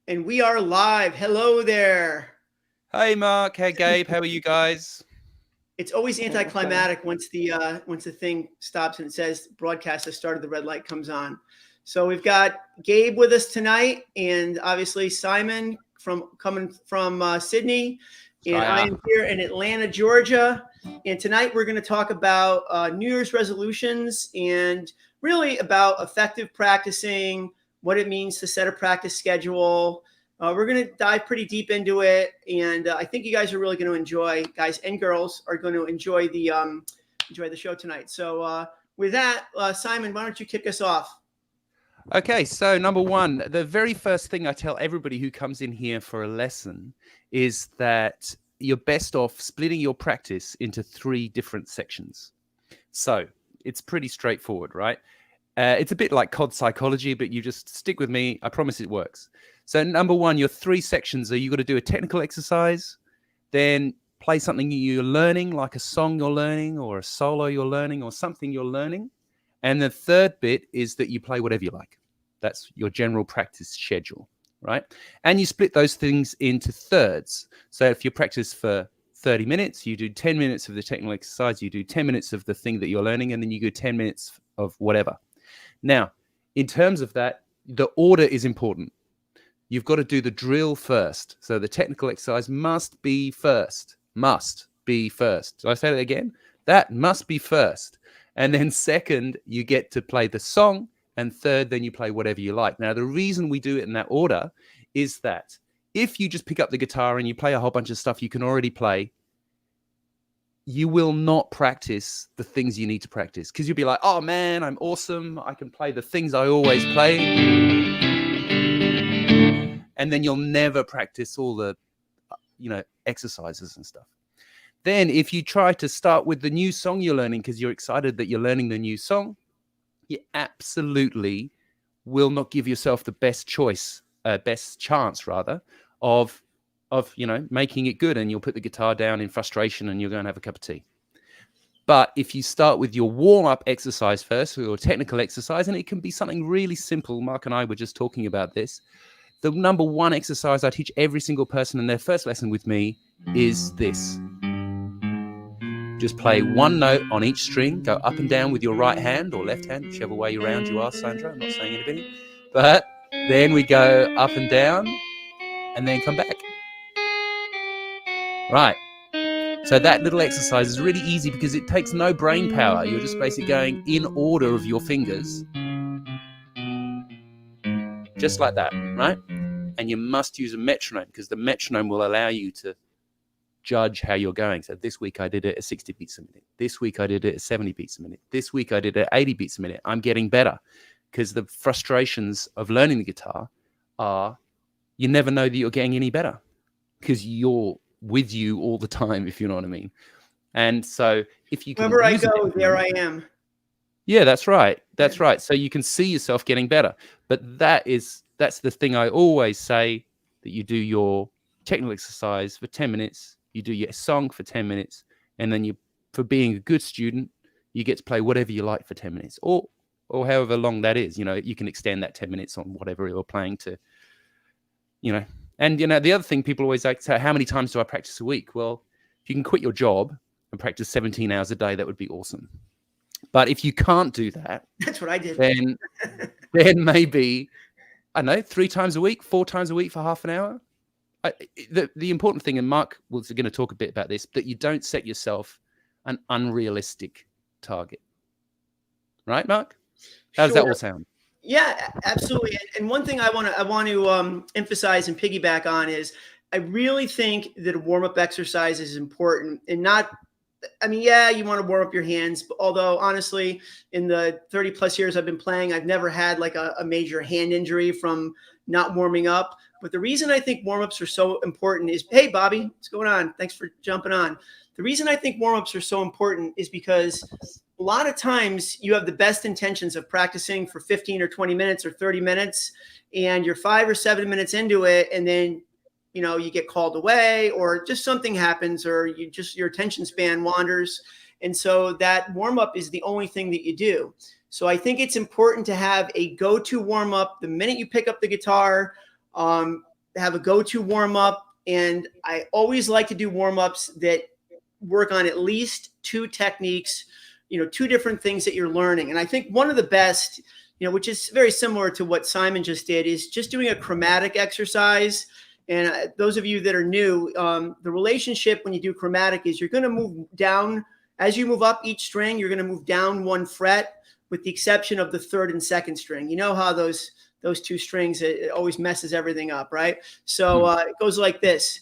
And we are live. Hello there. Hey Mark, hey Gabe, how are you guys? It's always anticlimactic once the thing stops and it says broadcast has started. The red light comes on. So we've got Gabe with us tonight, and obviously Simon from coming from Sydney, and I Australia. am here in Atlanta, Georgia. And tonight we're going to talk about New Year's resolutions and really about effective practicing, what it means to set a practice schedule. We're going to dive pretty deep into it, and I think you guys are really going to enjoy, guys and girls are going to enjoy the show tonight. So with that, Simon, why don't you kick us off? Okay, so number one, the very first thing I tell everybody who comes in here for a lesson is that you're best off splitting your practice into 3 different sections. So it's pretty straightforward, right? It's a bit like COD psychology, but you just stick with me. I promise it works. So number one, your 3 sections are you got to do a technical exercise, then play something you're learning, like a song you're learning or a solo you're learning or something you're learning. And the third bit is that you play whatever you like. That's your general practice schedule, right? And you split those things into thirds. So if you practice for 30 minutes, you do 10 minutes of the technical exercise, you do 10 minutes of the thing that you're learning, and then you do 10 minutes of whatever. Now, in terms of that, the order is important. You've got to do the drill first. So the technical exercise must be first. Must be first. Did I say that again? That must be first. And then second, you get to play the song. And third, then you play whatever you like. Now, the reason we do it in that order is that if you just pick up the guitar and you play a whole bunch of stuff you can already play, you will not practice the things you need to practice, because you'll be like, oh man, I'm awesome. I can play the things I always play. And then you'll never practice all the, exercises and stuff. Then if you try to start with the new song you're learning because you're excited that you're learning the new song, you absolutely will not give yourself the best chance rather, of making it good, and you'll put the guitar down in frustration and you're going to have a cup of tea. But if you start with your warm-up exercise first, or your technical exercise, and it can be something really simple, Mark and I were just talking about this, the number one exercise I teach every single person in their first lesson with me is this. Just play one note on each string, go up and down with your right hand or left hand, whichever way around you are, Sandra. I'm not saying anything. But then we go up and down and then come back. Right. So that little exercise is really easy because it takes no brain power. You're just basically going in order of your fingers. Just like that, right? And you must use a metronome, because the metronome will allow you to judge how you're going. So this week I did it at 60 beats a minute. This week I did it at 70 beats a minute. This week I did it at 80 beats a minute. I'm getting better, because the frustrations of learning the guitar are you never know that you're getting any better because you're with you all the time, if you know what I mean. And so if you can Wherever I go, there I am. Yeah, that's right. That's right. So you can see yourself getting better. But that's the thing I always say, that you do your technical exercise for 10 minutes, you do your song for 10 minutes, and then for being a good student, you get to play whatever you like for 10 minutes or however long that is. You can extend that 10 minutes on whatever you're playing to, And, the other thing people always like to say, how many times do I practice a week? Well, if you can quit your job and practice 17 hours a day, that would be awesome. But if you can't do that, that's what I did. Then maybe, I don't know, 3 times a week, 4 times a week for half an hour. The important thing, and Mark was going to talk a bit about this, that you don't set yourself an unrealistic target. Right, Mark? How does that all sound? Yeah, absolutely. And one thing I want to emphasize and piggyback on is I really think that a warm-up exercise is important, and not. I mean, yeah, you want to warm up your hands, but although honestly, in the 30 plus years I've been playing, I've never had like a major hand injury from not warming up. But the reason I think warm-ups are so important is, hey, Bobby, what's going on? Thanks for jumping on. The reason I think warm-ups are so important is because a lot of times you have the best intentions of practicing for 15 or 20 minutes or 30 minutes, and you're 5 or 7 minutes into it, and then you get called away, or just something happens, or your attention span wanders. And so that warm up is the only thing that you do. So I think it's important to have a go-to warm up the minute you pick up the guitar. have a go-to warm-up, and I always like to do warm-ups that work on at least two techniques, two different things that you're learning. And I think one of the best, which is very similar to what Simon just did, is just doing a chromatic exercise. And those of you that are new, the relationship when you do chromatic is you're going to move down. As you move up each string, you're going to move down one fret, with the exception of the third and second string. You know how those two strings, it always messes everything up, right? So it goes like this.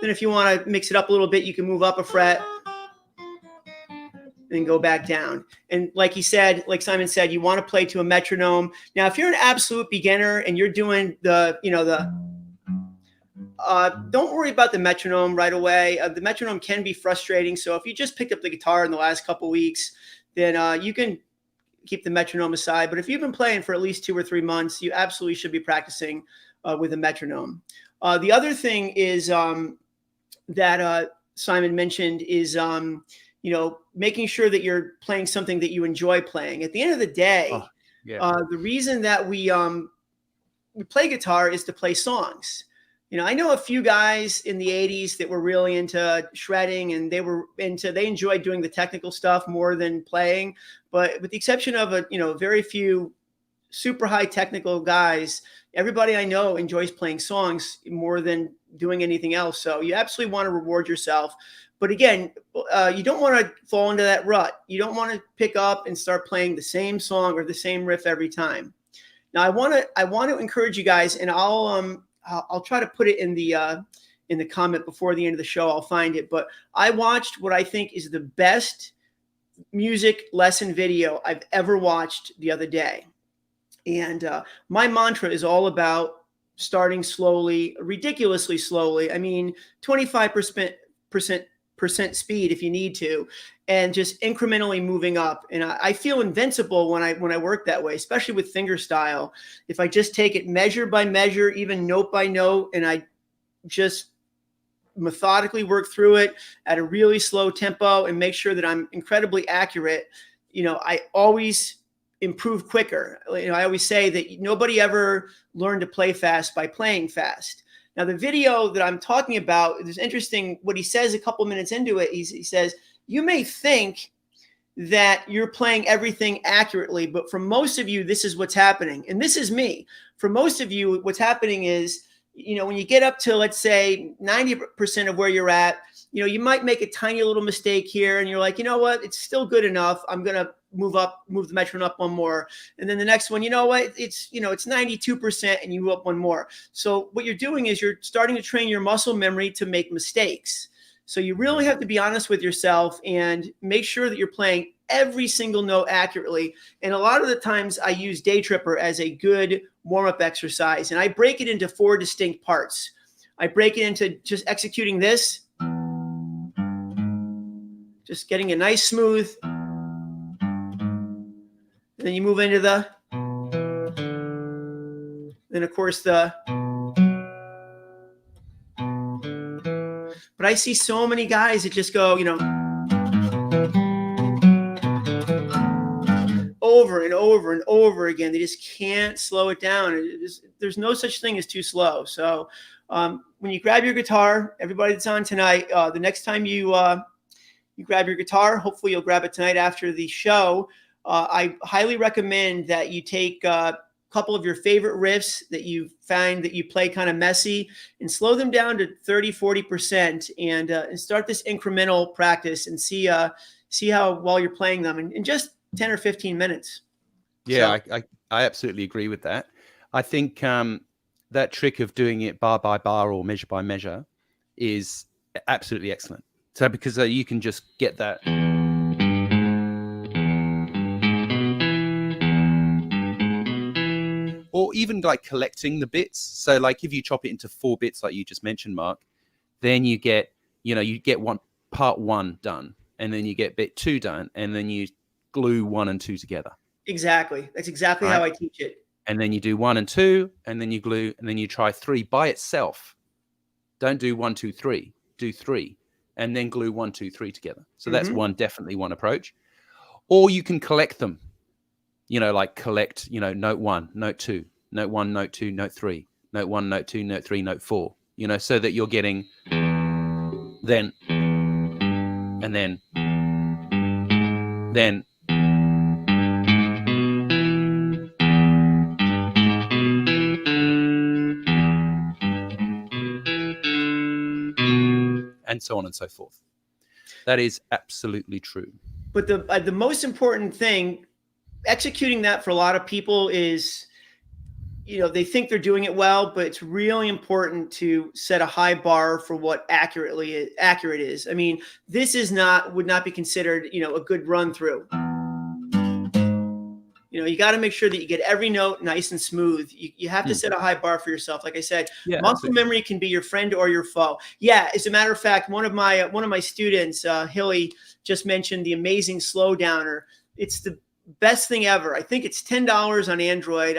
Then if you want to mix it up a little bit, you can move up a fret and go back down. And like he said, like Simon said, you want to play to a metronome. Now, if you're an absolute beginner and you're doing don't worry about the metronome right away. The metronome can be frustrating. So if you just picked up the guitar in the last couple weeks, then you can keep the metronome aside. But if you've been playing for at least 2 or 3 months, you absolutely should be practicing with a metronome. The other thing is that Simon mentioned is making sure that you're playing something that you enjoy playing. At the end of the day, the reason that we play guitar is to play songs. I know a few guys in the 80s that were really into shredding, and they enjoyed doing the technical stuff more than playing. But with the exception of very few super high technical guys, everybody I know enjoys playing songs more than doing anything else. So you absolutely want to reward yourself. But again, you don't want to fall into that rut. You don't want to pick up and start playing the same song or the same riff every time. Now, I want to encourage you guys, and I'll try to put it in the comment before the end of the show. I'll find it. But I watched what I think is the best music lesson video I've ever watched the other day. And my mantra is all about starting slowly, ridiculously slowly. I mean, 25% speed if you need to, and just incrementally moving up. And I feel invincible when I work that way, especially with fingerstyle. If I just take it measure by measure, even note by note, and I just methodically work through it at a really slow tempo and make sure that I'm incredibly accurate, I always improve quicker. I always say that nobody ever learned to play fast by playing fast. Now, the video that I'm talking about, is interesting what he says a couple minutes into it. He says, you may think that you're playing everything accurately, but for most of you, this is what's happening. And this is me. For most of you, what's happening is, when you get up to, let's say, 90% of where you're at, you might make a tiny little mistake here, and you're like, you know what, it's still good enough. I'm going to move the metronome up one more. And then the next one, it's 92%, and you move up one more. So what you're doing is you're starting to train your muscle memory to make mistakes. So you really have to be honest with yourself and make sure that you're playing every single note accurately. And a lot of the times I use Day Tripper as a good warm-up exercise, and I break it into 4 distinct parts. I break it into just executing this, just getting a nice smooth. And then you move into then of course but I see so many guys that just go, over and over and over again. They just can't slow it down. There's no such thing as too slow. So when you grab your guitar, everybody that's on tonight, the next time you grab your guitar, hopefully you'll grab it tonight after the show. I highly recommend that you take a couple of your favorite riffs that you find that you play kind of messy and slow them down to 30-40% and start this incremental practice and see how well you're playing them in just 10 or 15 minutes. Yeah, so. I absolutely agree with that. I think that trick of doing it bar by bar or measure by measure is absolutely excellent. So because you can just get that. Or even like collecting the bits. So like if you chop it into 4 bits, like you just mentioned, Mark, then you get part 1 done, and then you get bit 2 done, and then you glue 1 and 2 together. Exactly. That's exactly right? How I teach it. And then you do 1 and 2, and then you glue, and then you try 3 by itself. Don't do 1, 2, 3. Do 3. and then glue 1, 2, 3 together. So that's definitely one approach. Or you can collect them, like collect, note 1, note 2, note 1, note 2, note 3, note 1, note 2, note 3, note 4, so that you're getting then, and then, and so on and so forth. That is absolutely true. But the most important thing, executing that for a lot of people is, they think they're doing it well, but it's really important to set a high bar for what accurate is. I mean, this would not be considered, a good run through. You got to make sure that you get every note nice and smooth. You have to set a high bar for yourself. Like I said, muscle memory can be your friend or your foe. Yeah, as a matter of fact, one of my students, Hilly, just mentioned the amazing slow downer. It's the best thing ever. I think it's $10 on Android.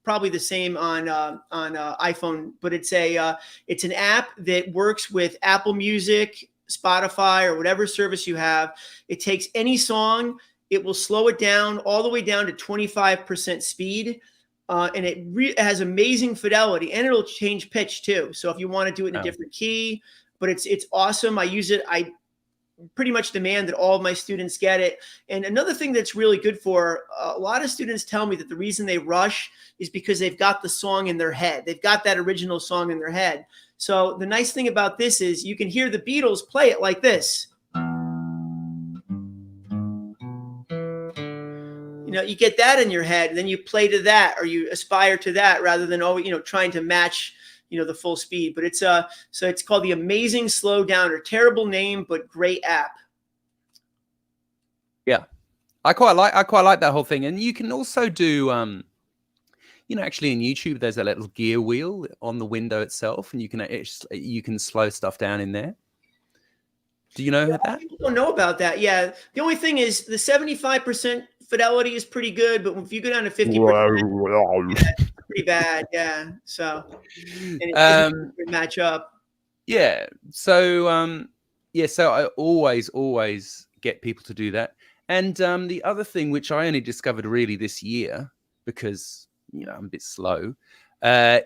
Probably the same on iPhone, but it's an app that works with Apple Music, Spotify, or whatever service you have. It takes any song. It will slow it down all the way down to 25% speed. And it has amazing fidelity, and it'll change pitch too. So if you want to do it in a different key, but it's awesome. I use it. I pretty much demand that all of my students get it. And another thing that's really good for a lot of students tell me that the reason they rush is because they've got the song in their head. They've got that original song in their head. So the nice thing about this is you can hear the Beatles play it like this. You get that in your head, and then you play to that, or you aspire to that, rather than always, trying to match, the full speed. But it's so it's called the Amazing Slow Downer. Terrible name, but great app. Yeah, I quite like that whole thing. And you can also do, actually in YouTube, there's a little gear wheel on the window itself, and you can slow stuff down in there. Do you know that? People don't know about that. Yeah, the only thing is the 75% fidelity is pretty good, but if you go down to 50%, it's pretty bad. Yeah, so and it doesn't match up. Yeah, so so I always get people to do that. And the other thing, which I only discovered really this year because I'm a bit slow,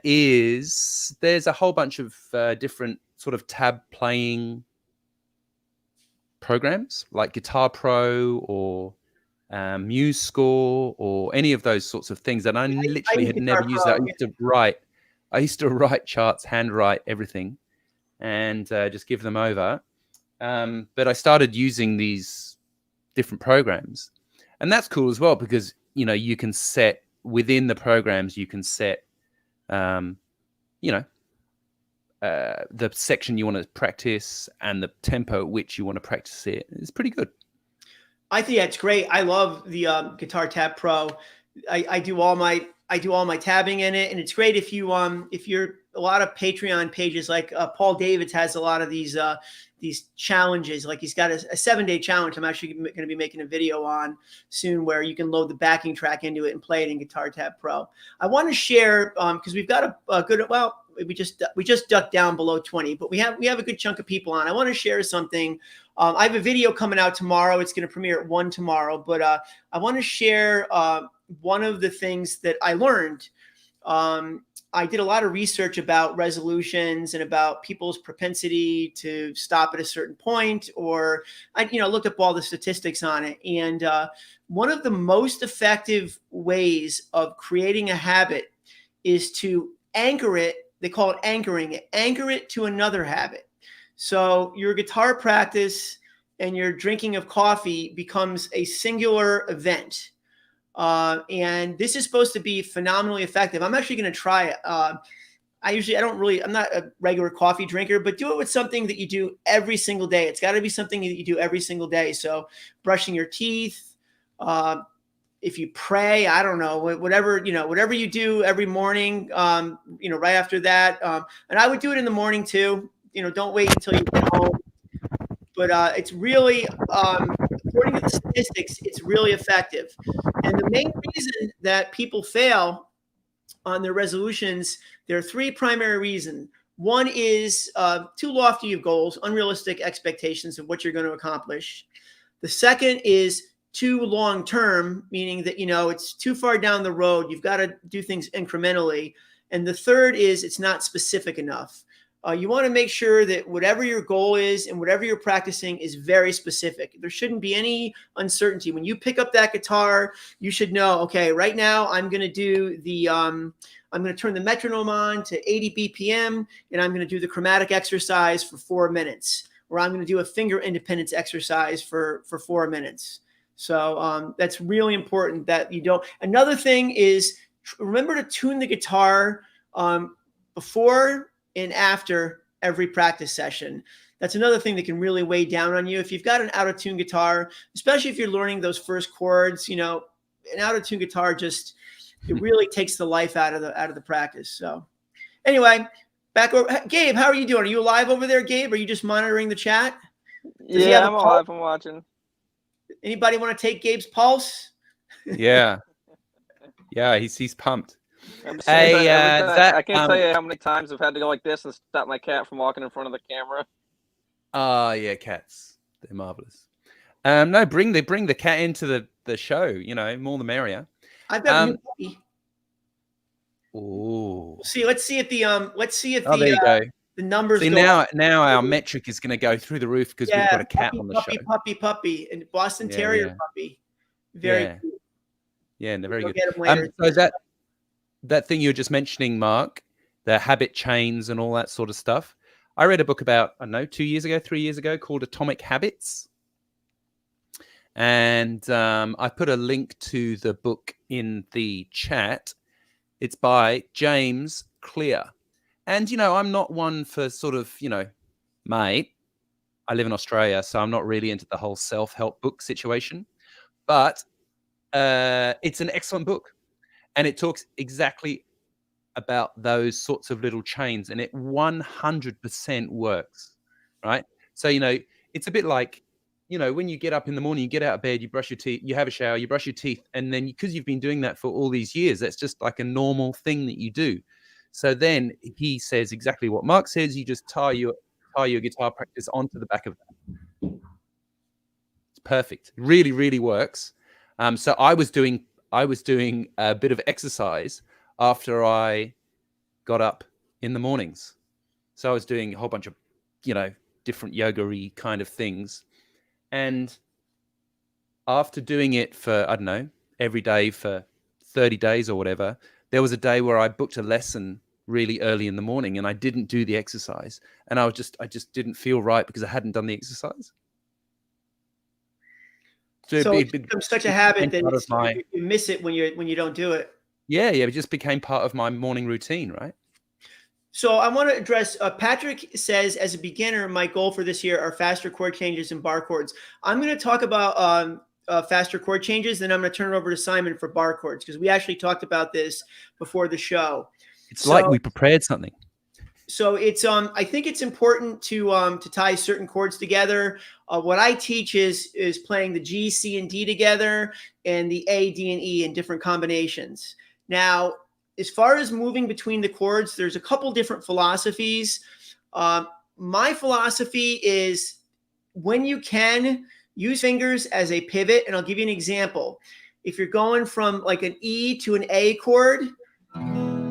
is there's a whole bunch of different sort of tab playing programs like Guitar Pro or Muse Score or any of those sorts of things that I literally had never used. That I used to write charts, handwrite everything, and just give them over. But I started using these different programs, and that's cool as well because you can set within the programs. You can set, the section you want to practice and the tempo at which you want to practice it. It's pretty good. I think that's great. I love the Guitar Tab Pro. I do all my tabbing in it, and it's great if you're a lot of Patreon pages like Paul Davids has a lot of these challenges. Like he's got a 7-day challenge. I'm actually going to be making a video on soon where you can load the backing track into it and play it in Guitar Tab Pro. I want to share because we've got a good we just ducked down below 20, but we have a good chunk of people on. I want to share something. I have a video coming out tomorrow. It's going to premiere at 1 tomorrow, but I want to share one of the things that I learned. I did a lot of research about resolutions and about people's propensity to stop at a certain point, or I looked up all the statistics on it. And one of the most effective ways of creating a habit is to anchor it. They call it anchoring it. Anchor it to another habit. So your guitar practice and your drinking of coffee becomes a singular event. And this is supposed to be phenomenally effective. I'm actually going to try it. I'm not a regular coffee drinker, but do it with something that you do every single day. It's got to be something that you do every single day. So brushing your teeth, if you pray, I don't know, whatever you do every morning, right after that. And I would do it in the morning too. Don't wait until you get home. But it's really, according to the statistics, it's really effective. And the main reason that people fail on their resolutions, there are 3 primary reasons. One is too lofty of goals, unrealistic expectations of what you're going to accomplish. The second is too long term, meaning that, it's too far down the road. You've got to do things incrementally. And the third is it's not specific enough. You want to make sure that whatever your goal is and whatever you're practicing is very specific. There shouldn't be any uncertainty. When you pick up that guitar, you should know, okay, right now I'm going to do I'm going to turn the metronome on to 80 BPM, and I'm going to do the chromatic exercise for 4 minutes, or I'm going to do a finger independence exercise for 4 minutes. So that's really important that you don't. Another thing is remember to tune the guitar before and after every practice session. That's another thing that can really weigh down on you. If you've got an out-of-tune guitar, especially if you're learning those first chords, an out-of-tune guitar it really takes the life out of the practice. So anyway, back over. Gabe, how are you doing? Are you alive over there, Gabe? Are you just monitoring the chat? Yeah, I'm alive. I'm watching. Anybody want to take Gabe's pulse? Yeah. Yeah, he's pumped. I can't tell you how many times I've had to go like this and stop my cat from walking in front of the camera. Yeah, cats. They're marvelous. No, bring the cat into the show, more the merrier. I've got a new puppy. Ooh. Let's see if there you go. The numbers see, go now our metric is going to go through the roof because we've got a cat on the show. Puppy, and Boston Terrier puppy. Very cute. Yeah, and they're very good. Get him later. So that thing you were just mentioning, Mark, the habit chains and all that sort of stuff. I read a book about, 3 years ago called Atomic Habits. And I put a link to the book in the chat. It's by James Clear. And, I'm not one for sort of, mate, I live in Australia, so I'm not really into the whole self-help book situation. But it's an excellent book. And it talks exactly about those sorts of little chains. And it 100% works, right? So, it's a bit like, when you get up in the morning, you get out of bed, you brush your teeth, you have a shower, you brush your teeth. And then because you've been doing that for all these years, that's just like a normal thing that you do. So then he says exactly what Mark says. You just tie your guitar practice onto the back of that. It's perfect. Really, really works. So I was doing a bit of exercise after I got up in the mornings. So I was doing a whole bunch of, different yoga-y kind of things. And after doing it for, I don't know, every day for 30 days or whatever, there was a day where I booked a lesson really early in the morning and I didn't do the exercise. And I just didn't feel right because I hadn't done the exercise. So it becomes such a habit that you miss it when you don't do it. Yeah, it just became part of my morning routine, right? So I want to address, Patrick says, as a beginner, my goal for this year are faster chord changes and bar chords. I'm going to talk about faster chord changes, then I'm going to turn it over to Simon for bar chords, because we actually talked about this before the show. It's like we prepared something. So it's I think it's important to tie certain chords together. What I teach is playing the G, C, and D together, and the A, D, and E in different combinations. Now, as far as moving between the chords, there's a couple different philosophies. My philosophy is, when you can, use fingers as a pivot, and I'll give you an example. If you're going from like an E to an A chord,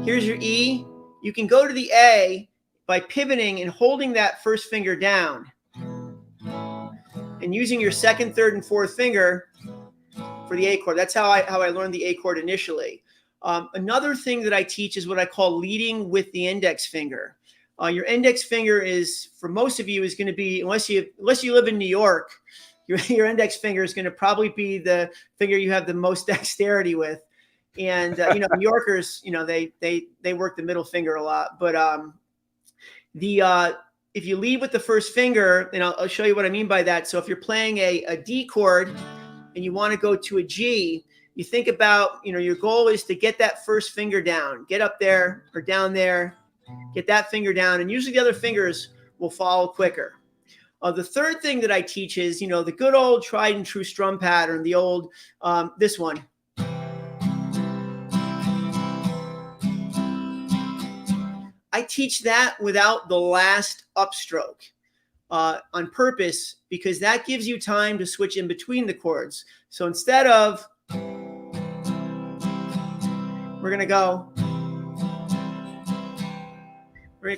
here's your E. You can go to the A by pivoting and holding that first finger down and using your second, third, and fourth finger for the A chord. That's how I learned the A chord initially. Another thing that I teach is what I call leading with the index finger. Your index finger is, for most of you, is going to be, unless you live in New York, your index finger is going to probably be the finger you have the most dexterity with. And New Yorkers, they work the middle finger a lot. But if you lead with the first finger, and I'll show you what I mean by that. So if you're playing a D chord and you want to go to a G, you think about, your goal is to get that first finger down, get up there or down there, get that finger down, and usually the other fingers will follow quicker. The third thing that I teach is, the good old tried and true strum pattern, the old, this one. I I teach that without the last upstroke on purpose, because that gives you time to switch in between the chords. So instead of, we're going to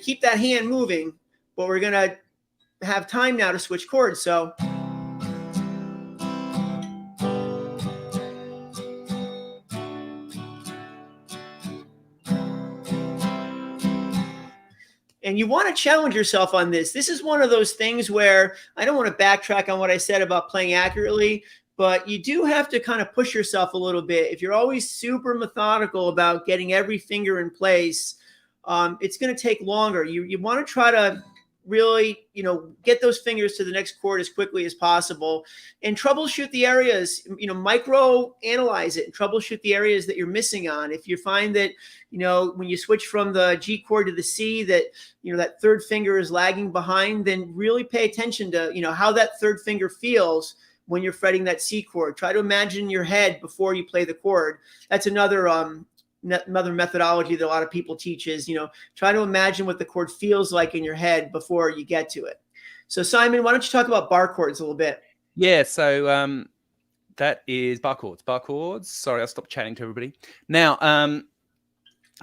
keep that hand moving, but we're going to have time now to switch chords. So and you want to challenge yourself on this. This is one of those things where I don't want to backtrack on what I said about playing accurately, but you do have to kind of push yourself a little bit. If you're always super methodical about getting every finger in place, it's going to take longer. You want to try to really, get those fingers to the next chord as quickly as possible and troubleshoot the areas, micro analyze it and troubleshoot the areas that you're missing on. If you find that, when you switch from the G chord to the C, that, that third finger is lagging behind, then really pay attention to, how that third finger feels when you're fretting that C chord. Try to imagine your head before you play the chord. That's another methodology that a lot of people teach is, try to imagine what the chord feels like in your head before you get to it. So Simon, why don't you talk about bar chords a little bit? Yeah. So that is bar chords. Bar chords. Sorry, I'll stop chatting to everybody. Now,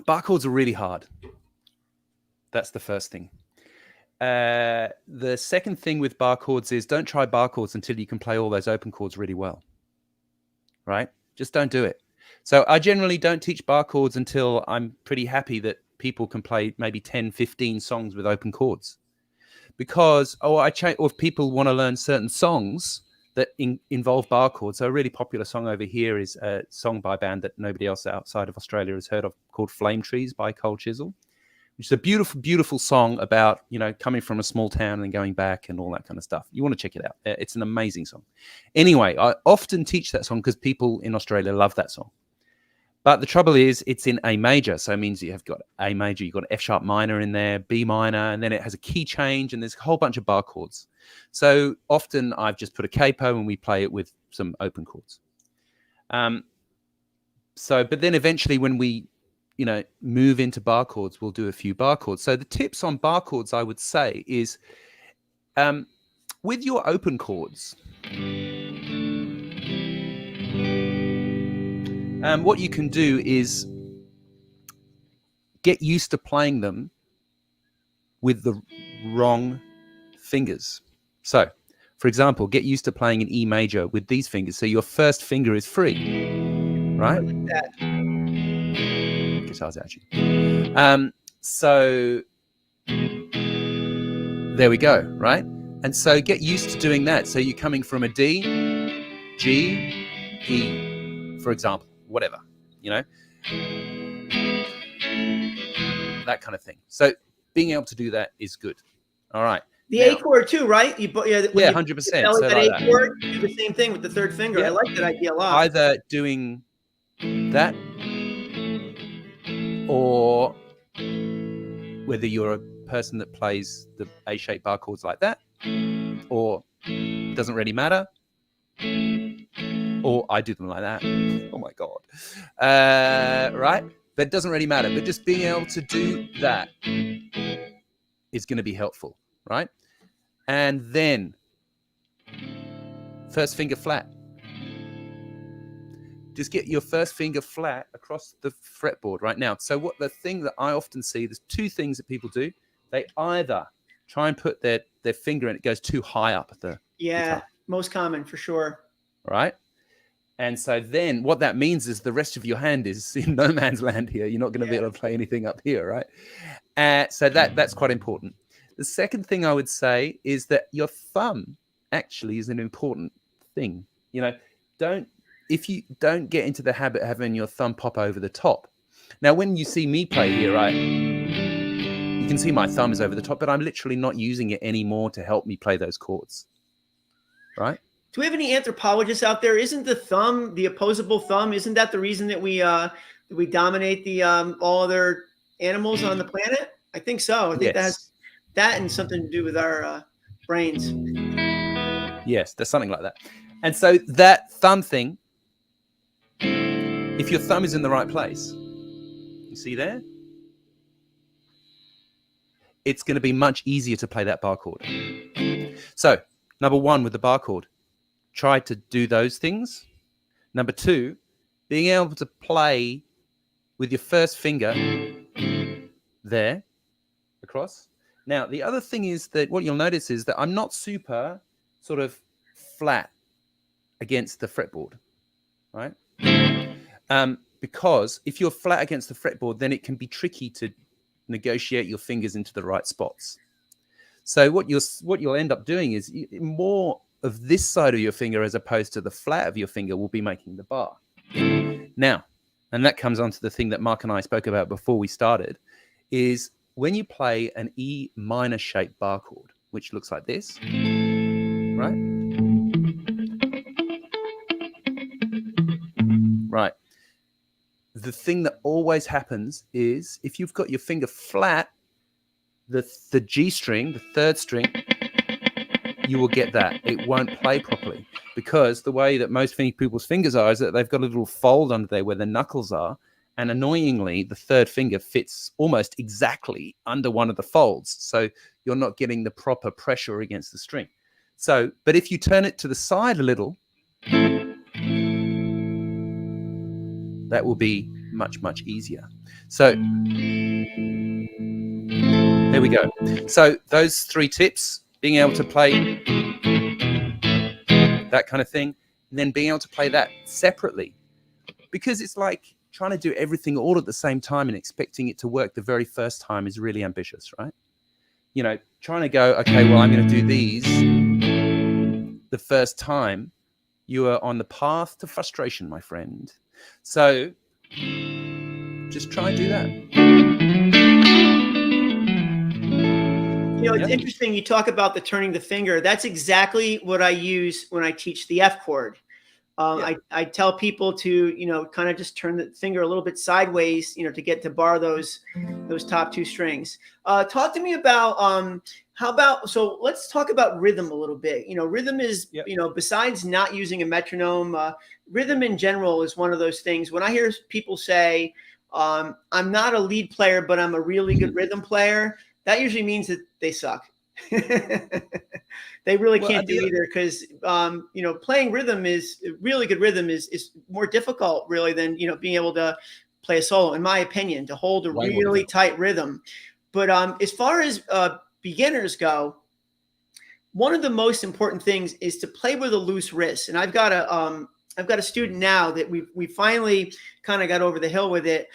bar chords are really hard. That's the first thing. The second thing with bar chords is don't try bar chords until you can play all those open chords really well. Right? Just don't do it. So I generally don't teach bar chords until I'm pretty happy that people can play maybe 10, 15 songs with open chords. Because, or if people want to learn certain songs that involve bar chords. So a really popular song over here is a song by a band that nobody else outside of Australia has heard of called Flame Trees by Cold Chisel, which is a beautiful, beautiful song about, coming from a small town and going back and all that kind of stuff. You want to check it out. It's an amazing song. Anyway, I often teach that song because people in Australia love that song. But the trouble is it's in A major. So it means you have got A major, you've got an F sharp minor in there, B minor, and then it has a key change and there's a whole bunch of bar chords. So often I've just put a capo and we play it with some open chords. But then eventually when we, move into bar chords, we'll do a few bar chords. So the tips on bar chords, I would say, is with your open chords, what you can do is get used to playing them with the wrong fingers. So, for example, get used to playing an E major with these fingers. So your first finger is free, right? Like that. Guitar's actually. So there we go, right? And so get used to doing that. So you're coming from a D, G, E, for example. Whatever, that kind of thing. So being able to do that is good. All right. The A chord too, right? Yeah, 100%. So that A chord, do the same thing with the third finger. Yeah. I like that idea a lot. Either doing that, or whether you're a person that plays the A-shaped bar chords like that, or doesn't really matter. Or I do them like that. Oh my God. Right? That doesn't really matter. But just being able to do that is going to be helpful, right? And then first finger flat. Just get your first finger flat across the fretboard right now. So the thing that I often see, there's two things that people do. They either try and put their finger in, it goes too high up at the guitar. Most common for sure. Right? And so then what that means is the rest of your hand is in no man's land here. You're not going to be able to play anything up here, right? So that's quite important. The second thing I would say is that your thumb actually is an important thing. If you don't get into the habit of having your thumb pop over the top. Now, when you see me play here, right, you can see my thumb is over the top, but I'm literally not using it anymore to help me play those chords, right? Do we have any anthropologists out there? Isn't the thumb, the opposable thumb, isn't that the reason that we dominate the all other animals on the planet? I think so. I think that has that and something to do with our brains. Yes, there's something like that. And so that thumb thing, if your thumb is in the right place, you see there? it's going to be much easier to play that bar chord. So, number one with the bar chord, try to do those things. Number two, being able to play with your first finger there across. Now, the other thing is that what you'll notice is that I'm not super sort of flat against the fretboard, right? Because if you're flat against the fretboard, then it can be tricky to negotiate your fingers into the right spots. So what you'll end up doing is more of this side of your finger as opposed to the flat of your finger will be making the bar. Now, and that comes on to the thing that Mark and I spoke about before we started, is when you play an E minor shaped bar chord, which looks like this, right? Right. The thing that always happens is if you've got your finger flat, the G string, the third string, you will get that. It won't play properly because the way that most people's fingers are is that they've got a little fold under there where the knuckles are. And annoyingly, the third finger fits almost exactly under one of the folds. So you're not getting the proper pressure against the string. So, but if you turn it to the side a little, that will be much, much easier. So there we go. So those 3 tips, being able to play that kind of thing, and then being able to play that separately, because it's like trying to do everything all at the same time and expecting it to work the very first time is really ambitious, right? You know, trying to go, okay, well, I'm going to do these the first time, you are on the path to frustration, my friend. So just try and do that. You know, it's interesting you talk about the turning the finger. That's exactly what I use when I teach the F chord. I tell people to, you know, kind of just turn the finger a little bit sideways, you know, to get to bar those top 2 strings. Talk to me about so let's talk about rhythm a little bit. You know, rhythm is, you know, besides not using a metronome, rhythm in general is one of those things. When I hear people say, I'm not a lead player, but I'm a really good rhythm player, that usually means that they suck. They really can't do either because you know, playing rhythm is really good. Rhythm is more difficult really than, you know, being able to play a solo, in my opinion, to hold a really tight rhythm. But as far as beginners go, one of the most important things is to play with a loose wrist. And I've got a student now that we finally kind of got over the hill with it.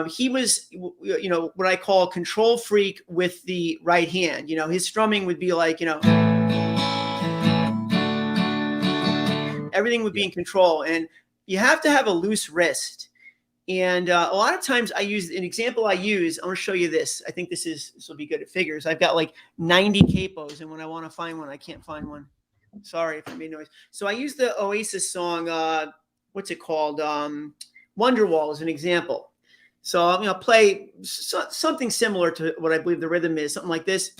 He was, you know, what I call control freak with the right hand. You know, his strumming would be like, you know, everything would be in control. And you have to have a loose wrist. And a lot of times I use an example I'm going to show you this. I think this will be good at figures. I've got like 90 capos. And when I want to find one, I can't find one. Sorry if I made noise. So I use the Oasis song, what's it called? Wonderwall as an example. So I'm going to play something similar to what I believe the rhythm is, something like this.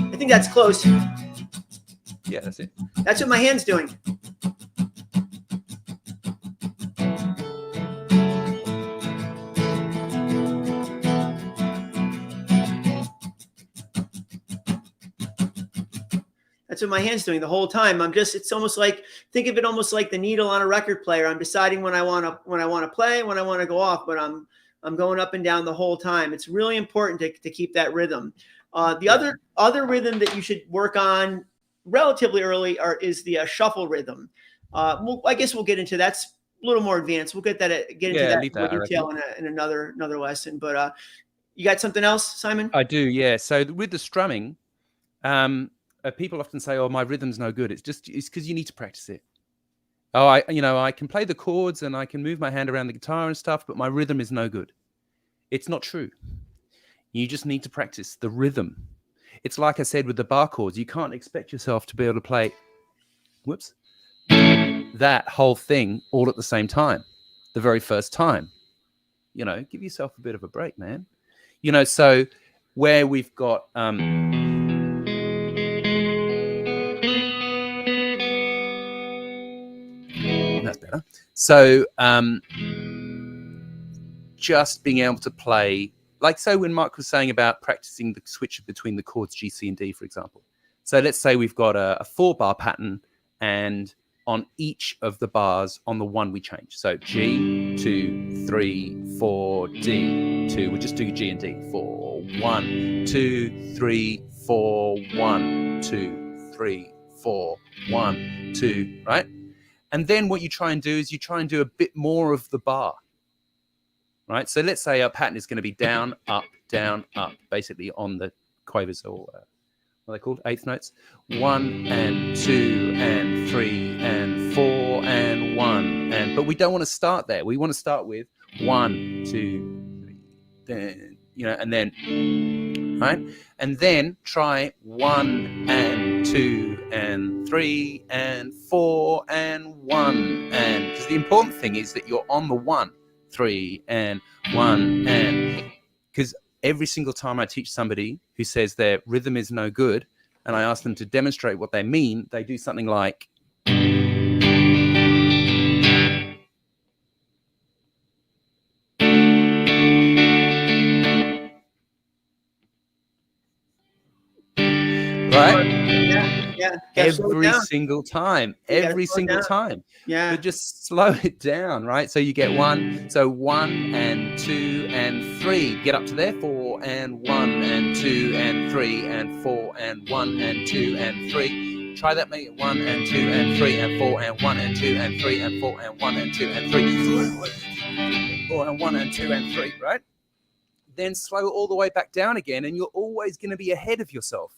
I think that's close. Yeah, that's it. That's what my hand's doing. That's what my hand's doing the whole time. It's almost like, think of it almost like the needle on a record player. I'm deciding when I want to play, when I want to go off, but I'm going up and down the whole time. It's really important to keep that rhythm. The other rhythm that you should work on relatively early is the shuffle rhythm. I guess we'll get into that's a little more advanced. We'll get into that in more detail in another lesson. But you got something else, Simon? I do, yeah. So with the strumming, people often say, "Oh, my rhythm's no good." It's because you need to practice it. Oh, I can play the chords and I can move my hand around the guitar and stuff, but my rhythm is no good. It's not true. You just need to practice the rhythm. It's like I said with the bar chords. You can't expect yourself to be able to play, that whole thing all at the same time, the very first time. You know, give yourself a bit of a break, man. You know, so where we've got Yeah. So just being able to play, like, so when Mike was saying about practicing the switch between the chords G, C, and D, for example. So let's say we've got a 4-bar pattern, and on each of the bars on the one we change. So G, 2, 3, 4, D, 2. We'll just do G and D. 4, 1, 2, 3, 4, 1, 2, 3, 4, 1, 2, right? And then what you try and do is you try and do a bit more of the bar, right? So let's say our pattern is going to be down, up, basically on the quavers, or what are they called? Eighth notes. 1 and 2 and 3 and 4 and 1. But we don't want to start there. We want to start with 1, 2, 3, then, and then, right? And then try 1 and 2 and 3 and 4 and 1. And because the important thing is that you're on the 1, 3 and 1. And because every single time I teach somebody who says their rhythm is no good, and I ask them to demonstrate what they mean, they do something like, right? Yeah. Every single time. Yeah. But just slow it down, right? So you get 1. So 1 and 2 and 3. Get up to there. 4 and 1 and 2 and 3 and 4 and 1 and 2 and 3. Try that, mate. 1 and 2 and 3 and 4 and 1 and 2 and 3 and 4 and 1 and 2 and 3. 4 and 1 and 2 and 3, right? Then slow all the way back down again, and you're always going to be ahead of yourself.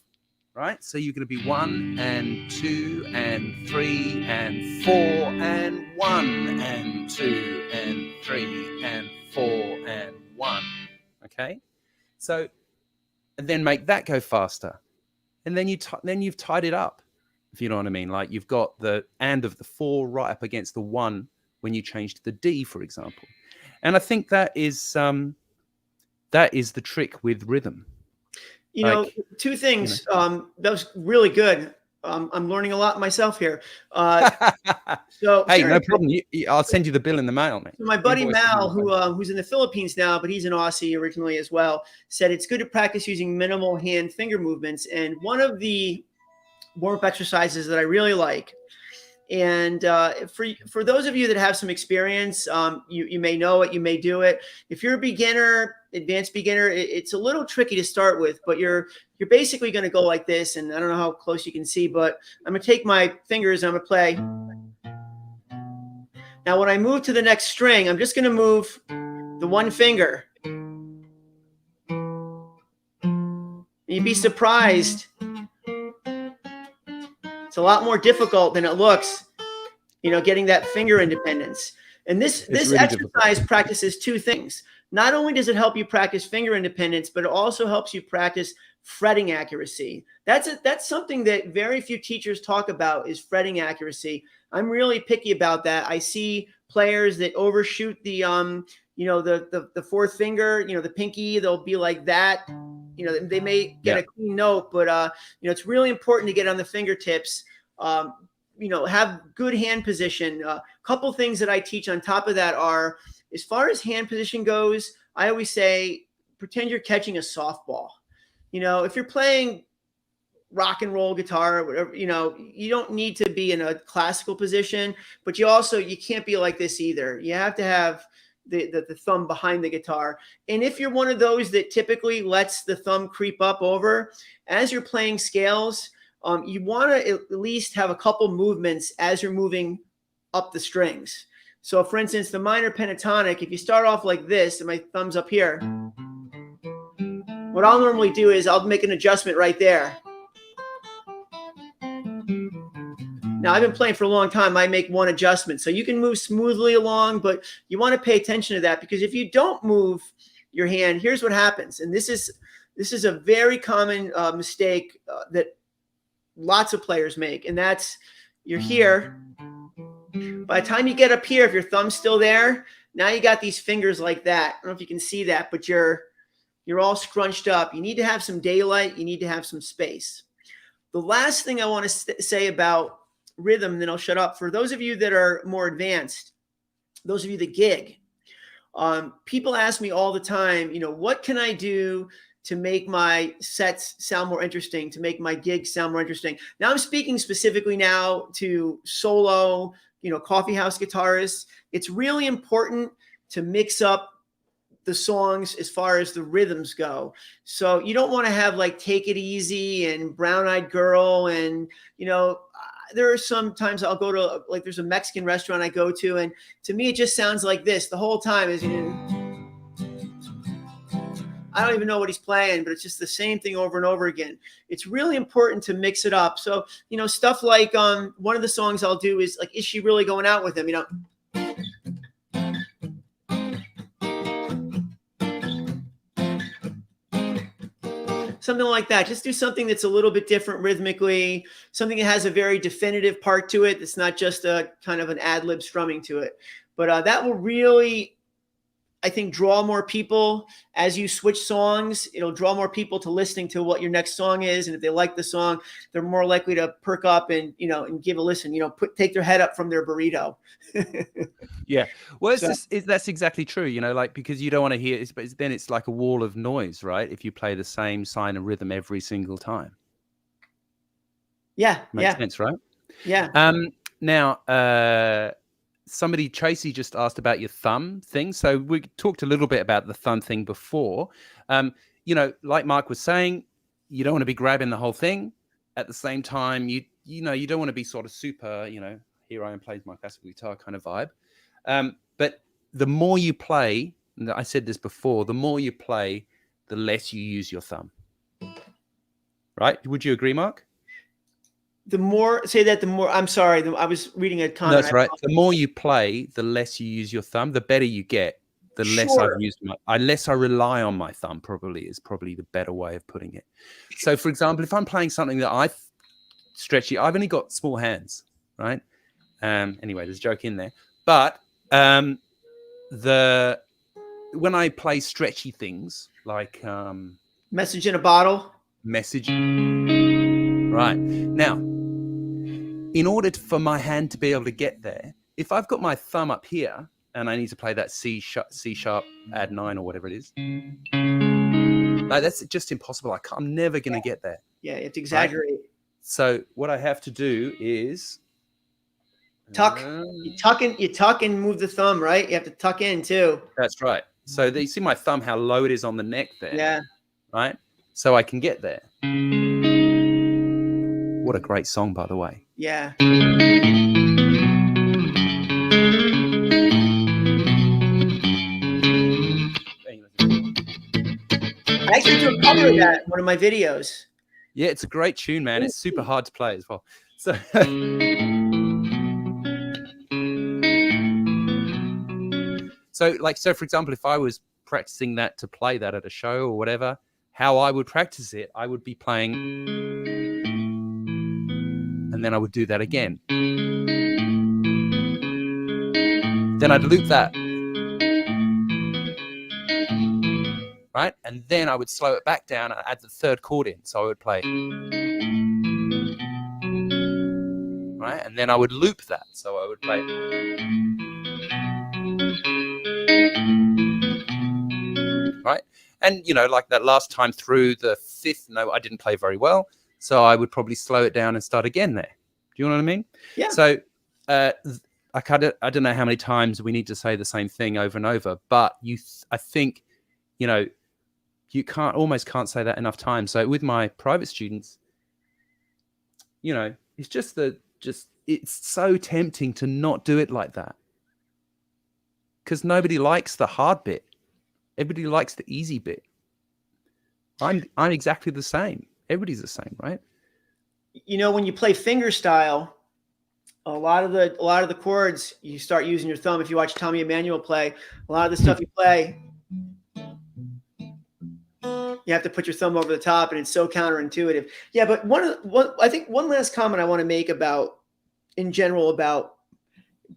Right? So you're going to be 1 and 2 and 3 and 4 and 1 and 2 and 3 and 4 and 1. Okay? So, and then make that go faster. And then you've tied it up, if you know what I mean. Like, you've got the and of the 4 right up against the 1 when you change to the D, for example. And I think that is the trick with rhythm. Two things. That was really good. I'm learning a lot myself here. So hey, no problem. I'll send you the bill in the mail, mate. So my buddy Mal, who's in the Philippines now, but he's an Aussie originally as well, said it's good to practice using minimal hand finger movements. And one of the warm-up exercises that I really like, and for those of you that have some experience, you may know it, you may do it. If you're a beginner, advanced beginner, it's a little tricky to start with, but you're basically going to go like this. And I don't know how close you can see, but I'm going to take my fingers and I'm going to play. Now, when I move to the next string, I'm just going to move the one finger. And you'd be surprised. It's a lot more difficult than it looks, getting that finger independence. And this really exercise practices two things. Not only does it help you practice finger independence, but it also helps you practice fretting accuracy. That's something that very few teachers talk about, is fretting accuracy. I'm really picky about that. I see players that overshoot the the fourth finger, the pinky, they'll be like that. They may get a clean note, but it's really important to get on the fingertips. Have good hand position. A couple things that I teach on top of that are, as far as hand position goes, I always say, pretend you're catching a softball. If you're playing rock and roll guitar or whatever, you don't need to be in a classical position, but you can't be like this either. You have to have the thumb behind the guitar. And if you're one of those that typically lets the thumb creep up over, as you're playing scales, you want to at least have a couple movements as you're moving up the strings. So for instance, the minor pentatonic, if you start off like this and my thumb's up here, what I'll normally do is I'll make an adjustment right there. Now, I've been playing for a long time. I make one adjustment. So you can move smoothly along, but you want to pay attention to that, because if you don't move your hand, here's what happens. And this is a very common mistake that lots of players make. And that's, you're here. By the time you get up here, if your thumb's still there, now you got these fingers like that. I don't know if you can see that, but you're all scrunched up. You need to have some daylight. You need to have some space. The last thing I want to say about rhythm, then I'll shut up. For those of you that are more advanced, those of you that gig, people ask me all the time, what can I do to make my sets sound more interesting, to make my gigs sound more interesting? Now I'm speaking specifically now to solo, coffee house guitarists. It's really important to mix up the songs as far as the rhythms go. So you don't want to have like Take It Easy and Brown Eyed Girl. And, there are some times I'll go to, like, there's a Mexican restaurant I go to, and to me, it just sounds like this the whole time. I don't even know what he's playing, but it's just the same thing over and over again. It's really important to mix it up. So, stuff like one of the songs I'll do is like, Is She Really Going Out With Him? Something like that. Just do something that's a little bit different rhythmically, something that has a very definitive part to it. That's not just a kind of an ad-lib strumming to it. But that will really, I think, draw more people as you switch songs. It'll draw more people to listening to what your next song is. And if they like the song, they're more likely to perk up and, and give a listen, take their head up from their burrito. Yeah. Well, that's exactly true, because you don't want to hear it, but then it's like a wall of noise, right? If you play the same sign and rhythm every single time. Yeah. Makes sense, right? Yeah. Now, Tracy just asked about your thumb thing. So we talked a little bit about the thumb thing before. Like Mark was saying, you don't want to be grabbing the whole thing. At the same time, you don't want to be sort of super, here I am playing my classical guitar kind of vibe. But the more you play, and I said this before, the more you play, the less you use your thumb. Right? Would you agree, Mark? I'm sorry. I was reading a comment. No, that's right. The more you play, the less you use your thumb. The better you get, the less I've used unless I rely on my thumb, is probably the better way of putting it. So, for example, if I'm playing something that stretchy, I've only got small hands, right? Anyway, there's a joke in there. But when I play stretchy things like Message in a Bottle. Right. Now, in order for my hand to be able to get there, if I've got my thumb up here and I need to play that C sharp add 9 or whatever it is, that's just impossible. I'm never going to get there. Yeah, you have to exaggerate. Right? So what I have to do is tuck. You tuck and move the thumb, right? You have to tuck in too. That's right. So you see my thumb, how low it is on the neck there. Yeah. Right? So I can get there. What a great song, by the way. Yeah. I actually do a cover of that in one of my videos. Yeah, it's a great tune, man. It's super hard to play as well. So So for example, if I was practicing that to play that at a show or whatever, how I would practice it, I would be playing, and then I would do that again. Then I'd loop that. Right? And then I would slow it back down and add the third chord in. So I would play. Right? And then I would loop that. So I would play. Right? And, like that last time through the fifth note, I didn't play very well. So I would probably slow it down and start again there. Do you know what I mean? Yeah. So I don't know how many times we need to say the same thing over and over, but I think, you almost can't say that enough times. So with my private students, it's it's so tempting to not do it like that. Because nobody likes the hard bit. Everybody likes the easy bit. I'm exactly the same. Everybody's the same, right? When you play fingerstyle, a lot of the chords, you start using your thumb. If you watch Tommy Emmanuel play, a lot of the stuff you play, you have to put your thumb over the top, and it's so counterintuitive. Yeah, but I think one last comment I want to make in general about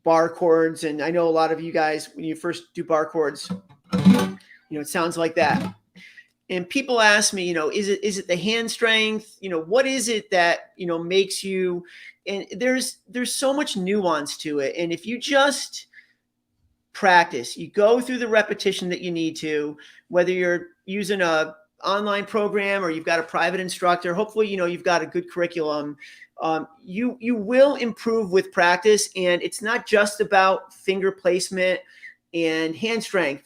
bar chords, and I know a lot of you guys, when you first do bar chords, it sounds like that. And people ask me, is it the hand strength? What is it that, makes you, and there's so much nuance to it. And if you just practice, you go through the repetition that you need to, whether you're using a online program or you've got a private instructor, hopefully, you've got a good curriculum. You will improve with practice. And it's not just about finger placement and hand strength.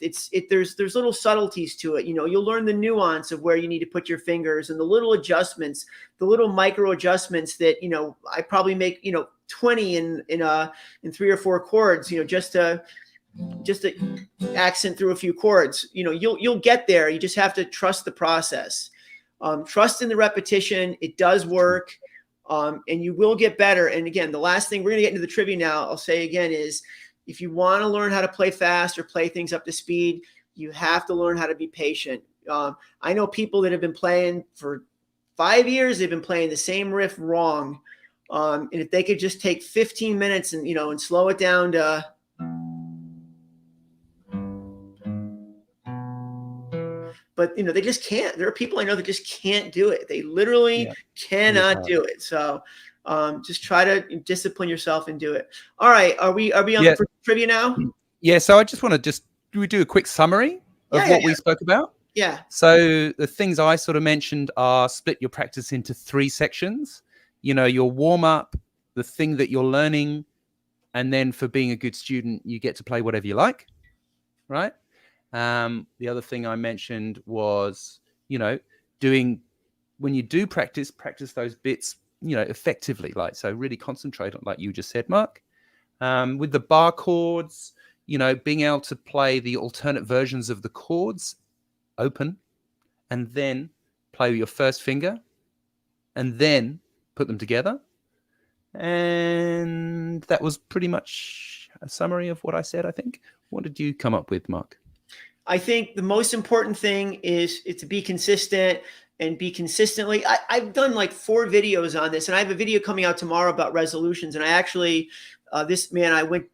There's little subtleties to it. You'll learn the nuance of where you need to put your fingers and the little adjustments, the little micro adjustments that, I probably make, 20 in 3 or 4 chords, just to accent through a few chords. You'll get there. You just have to trust the process. Trust in the repetition. It does work. And you will get better. And again, the last thing, we're going to get into the trivia now, I'll say again, is if you want to learn how to play fast or play things up to speed, you have to learn how to be patient. I know people that have been playing for 5 years, they've been playing the same riff wrong. And if they could just take 15 minutes and, and slow it down to, but they just can't. There are people I know that just can't do it. They literally cannot do it. So just try to discipline yourself and do it. All right. Are we on for trivia now? Yeah. So I just want to do we do a quick summary of what we spoke about? Yeah. So the things I sort of mentioned are split your practice into 3 sections. Your warm up, the thing that you're learning, and then for being a good student, you get to play whatever you like, right? The other thing I mentioned was, doing, when you do practice those bits, effectively, so really concentrate on, like you just said, Mark, with the bar chords, being able to play the alternate versions of the chords open and then play with your first finger and then put them together. And that was pretty much a summary of what I said, I think. What did you come up with, Mark? I think the most important thing is to be consistent and be consistently. I've done like 4 videos on this, and I have a video coming out tomorrow about resolutions. And I actually, I went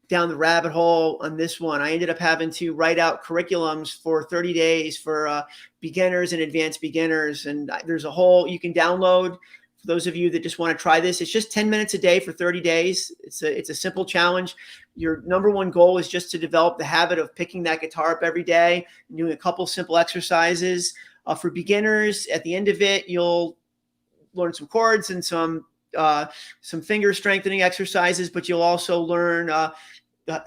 down the rabbit hole on this one. I ended up having to write out curriculums for 30 days for beginners and advanced beginners. And there's a whole, you can download. For those of you that just want to try this, it's just 10 minutes a day for 30 days. It's a simple challenge. Your number one goal is just to develop the habit of picking that guitar up every day and doing a couple simple exercises. For beginners, at the end of it, you'll learn some chords and some finger strengthening exercises, but you'll also learn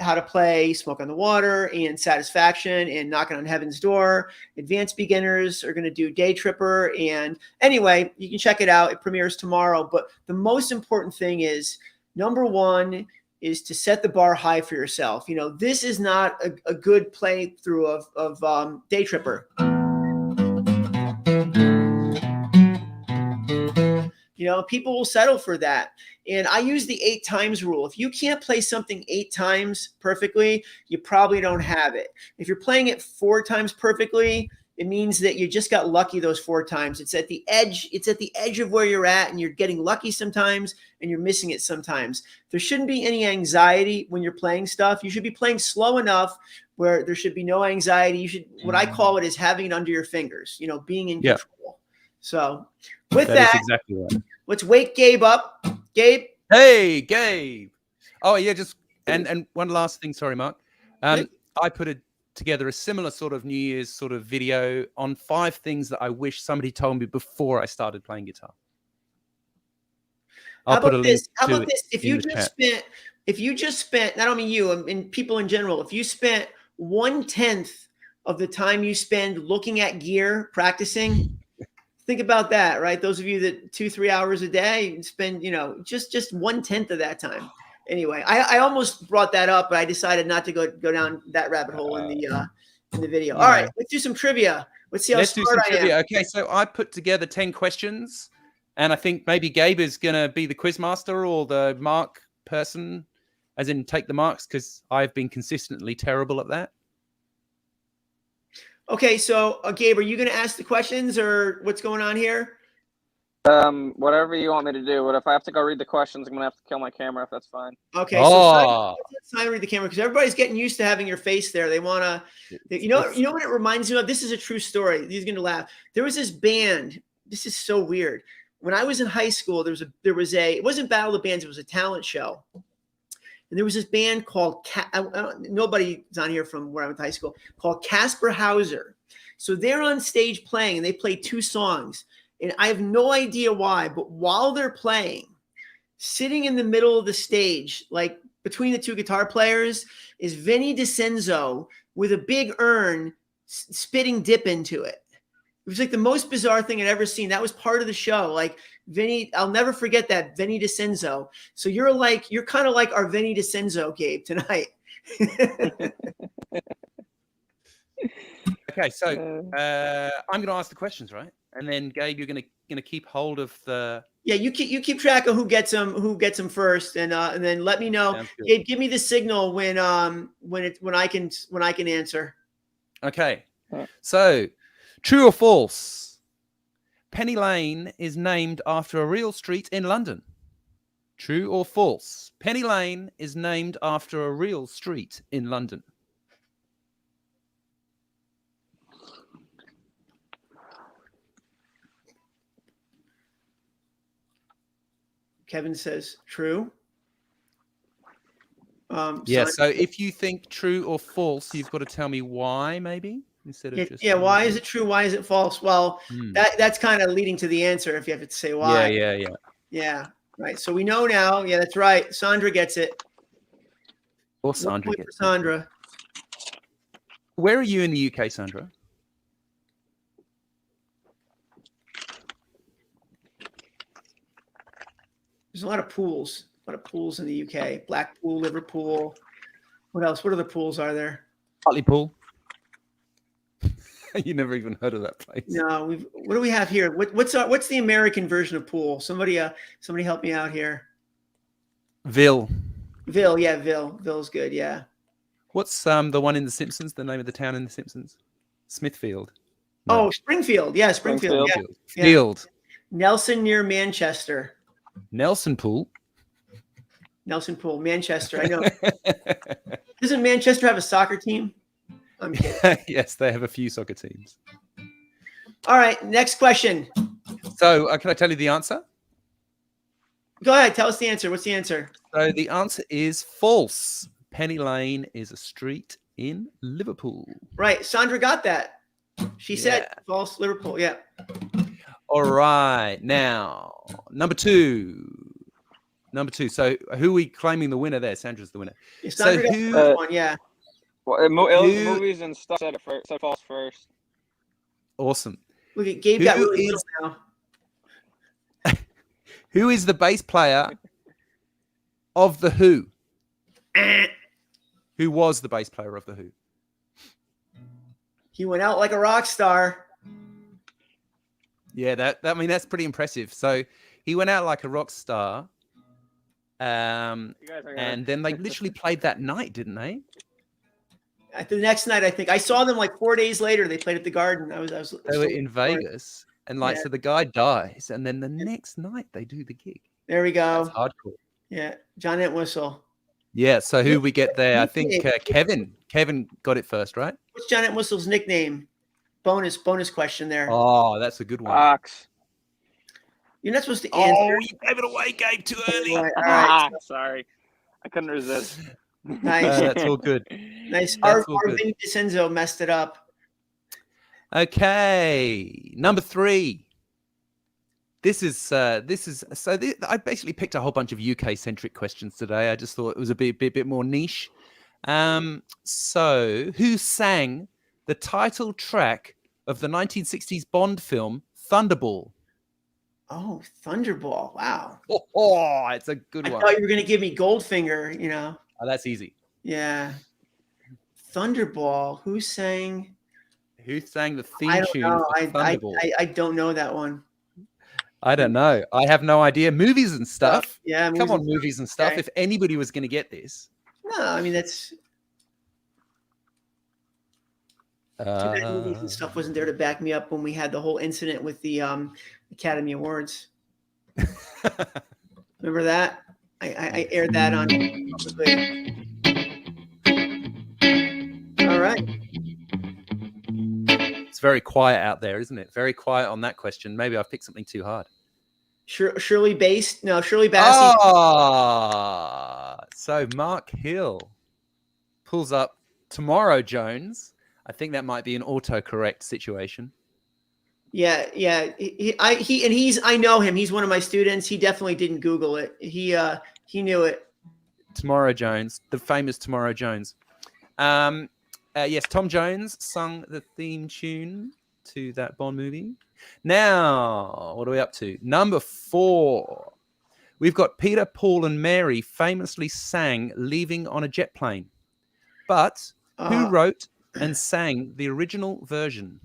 how to play Smoke on the Water and Satisfaction and Knocking on Heaven's Door. Advanced beginners are going to do Day Tripper. And anyway, you can check it out. It premieres tomorrow. But the most important thing is, number one, is to set the bar high for yourself. This is not a good playthrough of Day Tripper. People will settle for that. And I use the 8 times rule. If you can't play something 8 times perfectly, you probably don't have it. If you're playing it 4 times perfectly, it means that you just got lucky those 4 times. It's at the edge. It's at the edge of where you're at, and you're getting lucky sometimes and you're missing it sometimes. There shouldn't be any anxiety when you're playing stuff. You should be playing slow enough where there should be no anxiety. You should, what I call it is having it under your fingers, being in control. So with that, exactly right. Let's wake Gabe up. Gabe. Hey, Gabe. Oh yeah, and one last thing. Sorry, Mark. I put together a similar sort of New Year's sort of video on 5 things that I wish somebody told me before I started playing guitar. How about this? If you just spent, not only you, and people in general, if you spent 1/10 of the time you spend looking at gear, practicing, think about that, right? Those of you that 2-3 hours a day spend, just 1/10 of that time. Anyway, I almost brought that up, but I decided not to go down that rabbit hole in the video. All right, let's do some trivia. Let's see how smart I am. Okay, so I put together 10 questions, and I think maybe Gabe is going to be the quiz master or the mark person, as in take the marks, because I've been consistently terrible at that. Okay, so Gabe, are you going to ask the questions, or what's going on here? Whatever you want me to do. But if I have to go read the questions, I'm gonna have to kill my camera if that's fine. Okay, so Simon read the camera because everybody's getting used to having your face there. They want to, you know what it reminds me of? This is a true story. He's going to laugh. There was this band. This is so weird. When I was in high school, it wasn't Battle of the Bands. It was a talent show. And there was this band called, nobody's on here from where I went to high school, called Casper Hauser. So they're on stage playing and they play 2 songs. And I have no idea why, but while they're playing, sitting in the middle of the stage, like between the 2 guitar players, is Vinny DiCenzo with a big urn spitting dip into it. It was like the most bizarre thing I'd ever seen. That was part of the show. Like Vinny, I'll never forget that, Vinny DiCenzo. So you're kind of like our Vinny DiCenzo, Gabe, tonight. Okay, so I'm going to ask the questions, right? And then Gabe, you're going to keep hold of the. Yeah, you keep track of who gets them first, and then let me know. Gabe, give me the signal when I can answer. Okay, so true or false? Penny Lane is named after a real street in London. True or false? Penny Lane is named after a real street in London. Kevin says true. Yeah, so if you think true or false, you've got to tell me why, maybe, instead of just... Yeah, why is it true? Why is it false? Well, that's kind of leading to the answer if you have to say why. Yeah, right. So we know now. Yeah, that's right. Sandra gets it. Or Sandra gets it. Sandra. Where are you in the UK, Sandra? There's a lot of pools. In the UK. Blackpool, Liverpool. What else? What other pools are there? Hartlepool. You never even heard of that place. No, what do we have here? What's the American version of pool? Somebody help me out here. Ville, yeah, Ville's good, yeah. What's the one in The Simpsons? The name of the town in The Simpsons? Smithfield. No. Oh, Springfield. Yeah, Springfield. Yeah. Field. Nelson near Manchester. Nelson Pool, Manchester. I know. Doesn't Manchester have a soccer team? I'm kidding. Yes, they have a few soccer teams. All right, next question. So, can I tell you the answer? Go ahead. Tell us the answer. What's the answer? So the answer is false. Penny Lane is a street in Liverpool. Right. Sandra got that. She said false, Liverpool. Yeah. All right. Now, number two. So who are we claiming the winner there? Sandra's the winner. Yeah, Sandra got the first one, yeah. Well, movies and stuff said it first, said false first. Awesome. Look at Gabe got really little now. Who is the bass player of The Who? Who was the bass player of The Who? He went out like a rock star. Yeah, that's pretty impressive. So he went out like a rock star. And then they literally played that night, didn't they? The next night, I think I saw them like 4 days later. They played at the Garden. They were in Vegas, and so the guy dies, and then the next night they do the gig. There we go. That's hardcore. Yeah, John Entwistle. Yeah. So who we get there? I think Kevin. Kevin got it first, right? What's John Entwistle's nickname? Bonus question there. Oh, that's a good one. Ox. You're not supposed to answer. Oh, you gave it away, Gabe, too early. All right. Sorry. I couldn't resist. Nice. That's all good. Nice. Our Vinny DiCenzo messed it up. Okay. Number 3. I basically picked a whole bunch of UK-centric questions today. I just thought it was a bit more niche. So who sang the title track of the 1960s Bond film Thunderball? Oh, Thunderball. Wow. Oh, it's a good one. I thought you were going to give me Goldfinger, you know. Oh, that's easy. Yeah. Thunderball. Who sang the theme tune for Thunderball? I don't know that one. I don't know. I have no idea. Movies and stuff. Yeah. Come on, movies and stuff. Okay. If anybody was going to get this. No, I mean, that's... movies and stuff wasn't there to back me up when we had the whole incident with the Academy Awards. Remember that? I aired that on publicly. All right. It's very quiet out there, isn't it? Very quiet on that question. Maybe I've picked something too hard. Shirley Bass. No, Shirley Bassey. So Mark Hill pulls up Tomorrow Jones. I think that might be an autocorrect situation. Yeah. I know him. He's one of my students. He definitely didn't Google it. He knew it. Tomorrow Jones, the famous Tomorrow Jones. Yes, Tom Jones sung the theme tune to that Bond movie. Now, what are we up to? Number 4. We've got Peter, Paul, and Mary famously sang Leaving on a Jet Plane. But who wrote and sang the original version?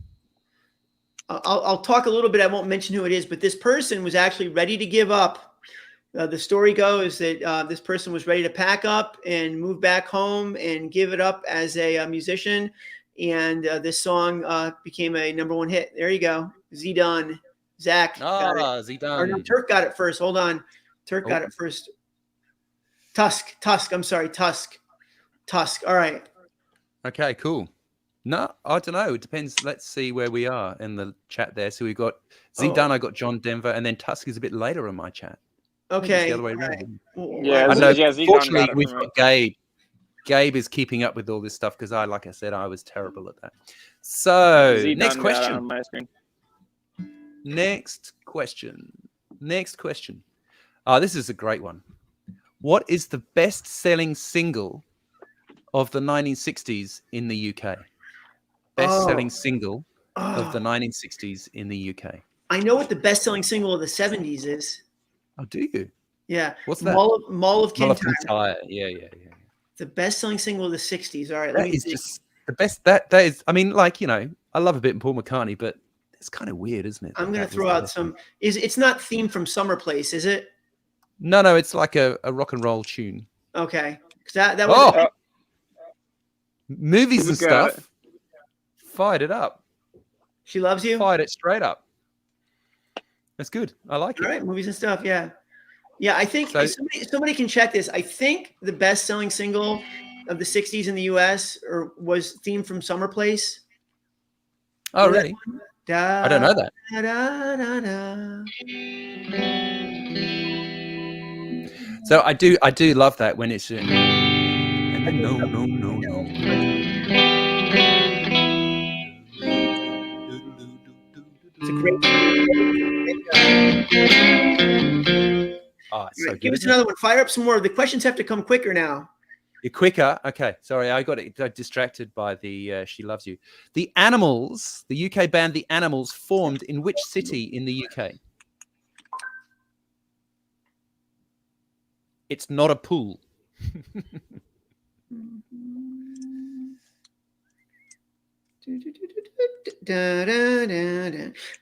I'll talk a little bit. I won't mention who it is, but this person was actually ready to give up. The story goes that this person was ready to pack up and move back home and give it up as a musician. And this song became a #1 hit. There you go. Zidane. Zach. Zidane. Or no, Turk got it first. Hold on. Turk got it first. Tusk. I'm sorry. Tusk. All right. Okay, cool. No, I don't know. It depends. Let's see where we are in the chat there. So we got Zidane, I got John Denver, and then Tusk is a bit later in my chat. Okay. The other way around. Right. Yeah, fortunately, we've got Gabe. Gabe is keeping up with all this stuff because like I said, I was terrible at that. So, next question. Next question. This is a great one. What is the best-selling single of the 1960s in the UK? Best-selling single of the 1960s in the UK. I know what the best-selling single of the 70s is. Oh, do you? Yeah. What's that? Mall of Kintyre. Yeah. The best-selling single of the 60s. All right. That is just the best. That is, I mean, like, you know, I love a bit of Paul McCartney, but it's kind of weird, isn't it? I'm going to throw out some. It's not Theme from Summer Place, is it? No, it's like a rock and roll tune. Okay. That was movies and stuff. Fired it up. She Loves You? Fired it straight up. That's good. I like it. All right, movies and stuff, yeah. Yeah, I think somebody can check this. I think the best-selling single of the 60s in the U.S. was Theme from Summer Place. Oh, really? I don't know that. So I do love that when it's no. It's a great. It's so good. Give us another one. Fire up some more. The questions have to come quicker now. You're quicker. Okay. Sorry, I got distracted by the She Loves You. The Animals, the UK band The Animals, formed in which city in the UK? It's not a pool. You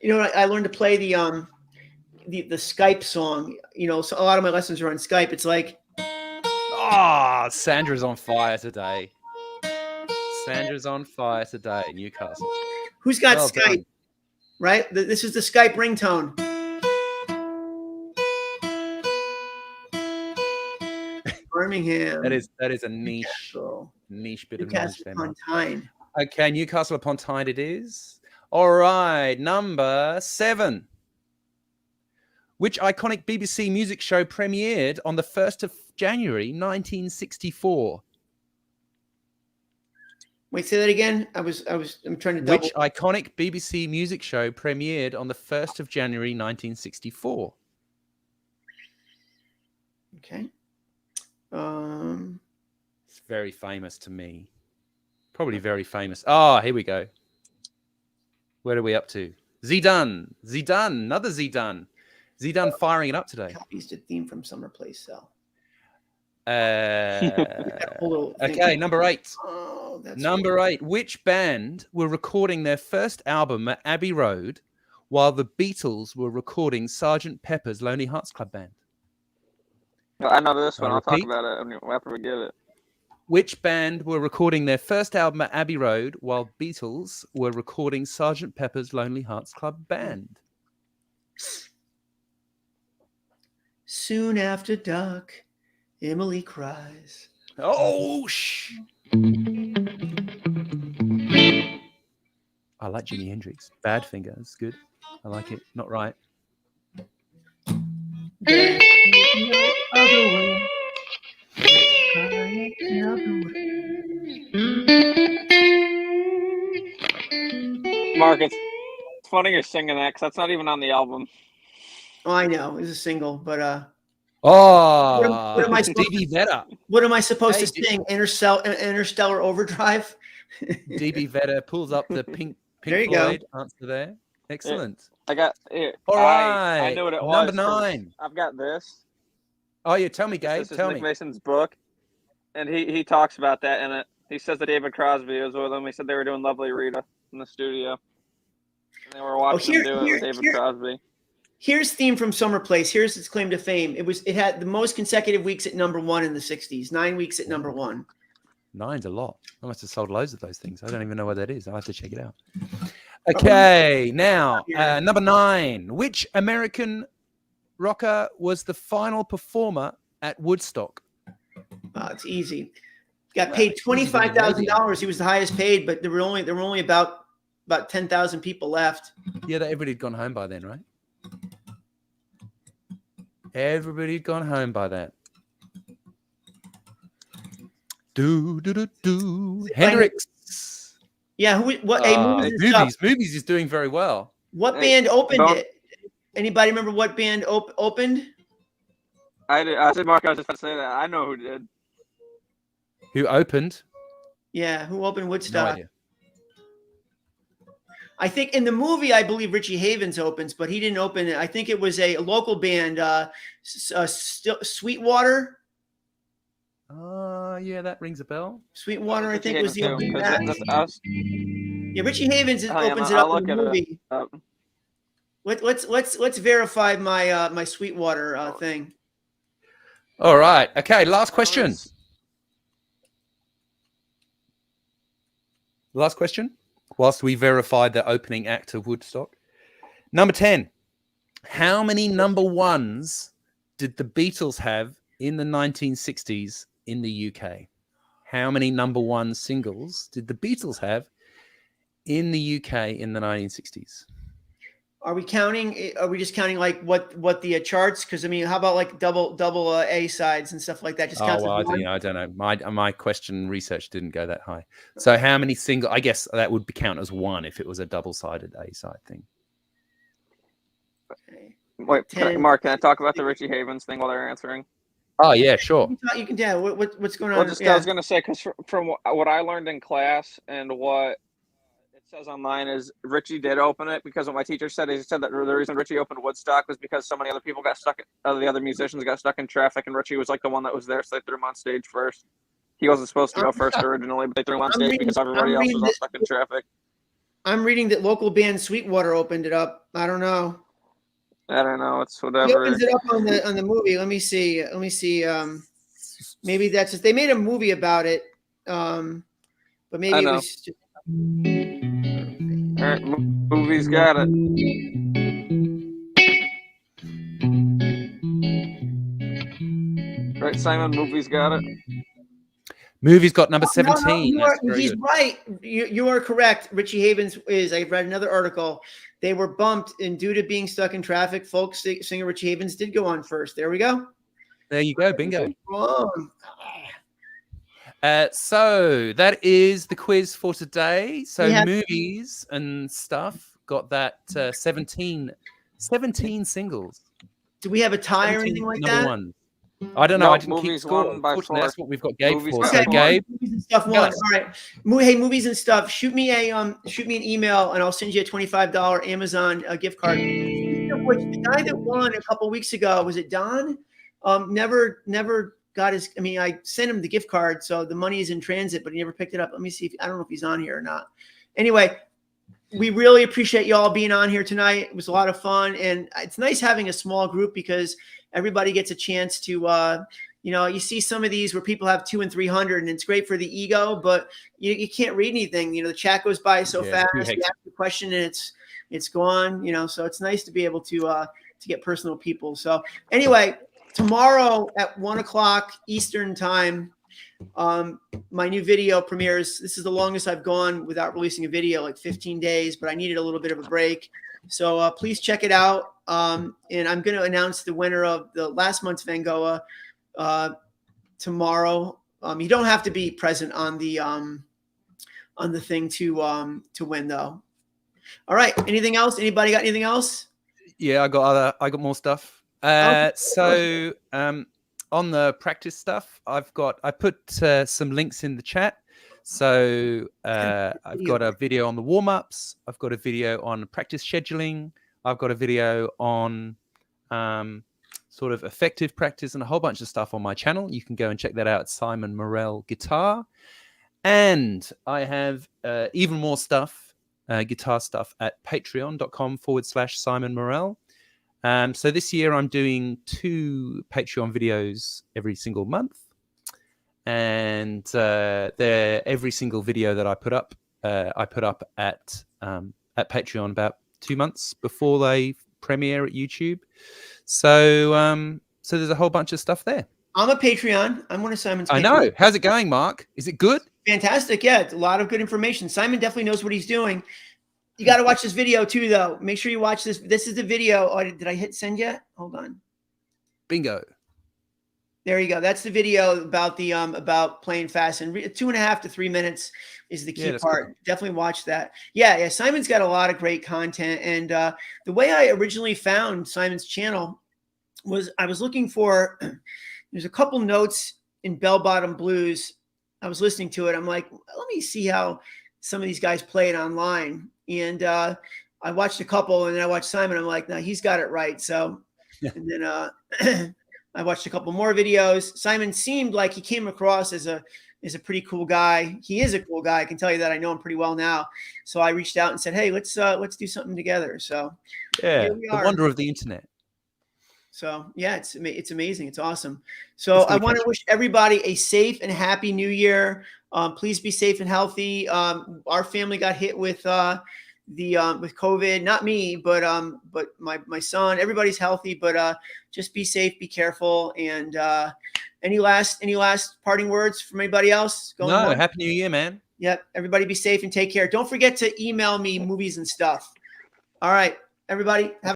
know, I learned to play the Skype song. You know, so a lot of my lessons are on Skype. It's like, Sandra's on fire today. Newcastle. Who's got Skype? Done. Right? This is the Skype ringtone. Birmingham. That is a niche bit of knowledge. Newcastle upon Tyne. Okay, Newcastle upon Tyne it is. All right, number 7. Which iconic BBC music show premiered on the 1st of January 1964? Wait, say that again. I'm trying to double. Which iconic BBC music show premiered on the 1st of January 1964? Okay. It's very famous to me. Probably very famous. Here we go. Where are we up to? Zidane, another Zidane. Zidane firing it up today. Copies to Theme from Summer Place, so. Okay, number 8. Number 8. Which band were recording their first album at Abbey Road while the Beatles were recording Sgt. Pepper's Lonely Hearts Club Band? I know this one. I'll talk about it after we get it. Which band were recording their first album at Abbey Road while Beatles were recording Sgt. Pepper's Lonely Hearts Club Band? Soon after dark, Emily cries. Oh, I like Jimi Hendrix. Badfinger. That's good. I like it. Not right. There's no other way. Mark, it's funny you're singing that because that's not even on the album. Oh, I know. It's a single, but what am I DB Vedder. What am I supposed to sing? Interstellar Overdrive? DB Vedder pulls up the Pink There you Floyd go. answer there. Excellent. I got it. All right. I knew what it was. Number 9. I've got this. Oh, yeah. Tell me, Gabe. This is Tell Nick me. Mason's book, and he talks about that in it. He says that David Crosby was with him. He said they were doing Lovely Rita in the studio. And they were watching him do it with David Crosby. Here's Theme from Summer Place. Here's its claim to fame. It had the most consecutive weeks at number 1 in the 60s. 9 weeks at number 1. 9's a lot. I must have sold loads of those things. I don't even know what that is. I'll have to check it out. Okay, now number 9. Which American rocker was the final performer at Woodstock? It's easy. Got paid $25,000. He was the highest paid, but there were only about 10,000 people left. Yeah, everybody had gone home by then, right? Everybody had gone home by that. Hendrix. Yeah, Movies is doing very well. What band opened it? Anybody remember what band opened? I said, Mark, I was just about to say that. I know who did. Who opened? Yeah, who opened Woodstock? No idea. I think in the movie, I believe Richie Havens opens, but he didn't open it. I think it was a local band, Sweetwater. Yeah, that rings a bell. Sweetwater, I think, was the opening that's us. Yeah, Richie Havens opens it up in the movie. Let's verify my Sweetwater thing. All right. Okay. Last question. Last question. Whilst we verify the opening act of Woodstock. Number 10. How many number 1s did the Beatles have in the 1960s in the UK? How many number 1 singles did the Beatles have in the UK in the 1960s? Are we counting? Are we just counting like what the charts? Because I mean, how about like double A sides and stuff like that? Just counts I don't know. My question research didn't go that high. So how many single? I guess that would count as 1 if it was a double-sided A side thing. Okay. Wait, Mark, can I talk about the Richie Havens thing while they're answering? Oh yeah, sure. You can. Yeah. What's going on? Well, I was going to say because from what I learned in class and what it says online is Richie did open it because what my teacher said is he said that the reason Richie opened Woodstock was because so many other people got stuck. The other musicians got stuck in traffic, and Richie was like the one that was there, so they threw him on stage first. He wasn't supposed to go first originally, but they threw him on stage because everybody else was all stuck in traffic. I'm reading that local band Sweetwater opened it up. I don't know. It's whatever. He opens it up on the movie. Let me see. Maybe that's just they made a movie about it. But maybe it was just. All right, Movie's got it. Right, Simon, Movie's got it. Movie's got number 17. No, he's right. You are correct. Richie Havens is. I read another article. They were bumped, and due to being stuck in traffic, folk singer Richie Havens did go on first. There we go. There you go. Bingo. Wrong. So that is the quiz for today. So movies and stuff got that 17 singles. Do we have a tie or anything like that? One. I don't know. No, I didn't keep score. That's what we've got Gabe for. Okay, so Gabe, movies and stuff won. All right. Hey, movies and stuff. Shoot me an email, and I'll send you a $25 Amazon gift card. Which the guy that won a couple weeks ago, was it Don? Never got his. I mean, I sent him the gift card, so the money is in transit, but he never picked it up. Let me see. I don't know if he's on here or not. Anyway, we really appreciate y'all being on here tonight. It was a lot of fun, and it's nice having a small group because everybody gets a chance to, you see some of these where people have 200 and 300 and it's great for the ego, but you can't read anything. The chat goes by so fast. You ask the question and it's gone, so it's nice to be able to get personal people. So anyway, tomorrow at 1:00 Eastern time, my new video premieres. This is the longest I've gone without releasing a video, like 15 days, but I needed a little bit of a break. So please check it out. And I'm going to announce the winner of the last month's Van Gogh tomorrow. You don't have to be present on the thing to win, though. All right. Anything else? Anybody got anything else? Yeah, I got more stuff. So on the practice stuff, I put some links in the chat. So I've got a video on the warm-ups. I've got a video on practice scheduling. I've got a video on sort of effective practice and a whole bunch of stuff on my channel. You can go and check that out at Simon Morel Guitar. And I have even more stuff, guitar stuff, at patreon.com/Simon Morel. So this year I'm doing 2 Patreon videos every single month. And every single video that I put up at Patreon about 2 months before they premiere at YouTube. So there's a whole bunch of stuff there. I'm a Patreon. I'm one of Simon's Patreon. I know. How's it going, Mark? Is it good? Fantastic. Yeah, it's a lot of good information. Simon definitely knows what he's doing. You got to watch this video too, though. Make sure you watch this. This is the video. Oh, did I hit send yet? Hold on. Bingo. There you go. That's the video about playing fast, and 2.5 to 3 minutes is the key part. Cool. Definitely watch that. Yeah. Simon's got a lot of great content, and the way I originally found Simon's channel was I was looking for. There's a couple notes in Bell Bottom Blues. I was listening to it. I'm like, let me see how some of these guys play it online, and I watched a couple, and then I watched Simon. I'm like, no, he's got it right. So, and then I watched a couple more videos. Simon seemed like he came across as a pretty cool guy. He is a cool guy. I can tell you that. I know him pretty well now. So I reached out and said, hey, let's do something together. So yeah, the wonder of the internet. So yeah, it's amazing. It's awesome. So I want to wish everybody a safe and happy New Year. Please be safe and healthy. Our family got hit with with COVID, not me, but my son. Everybody's healthy, but just be safe, be careful. And any last parting words from anybody else? No, happy New Year, man. Yep. Everybody be safe and take care. Don't forget to email me movies and stuff. All right, everybody. Have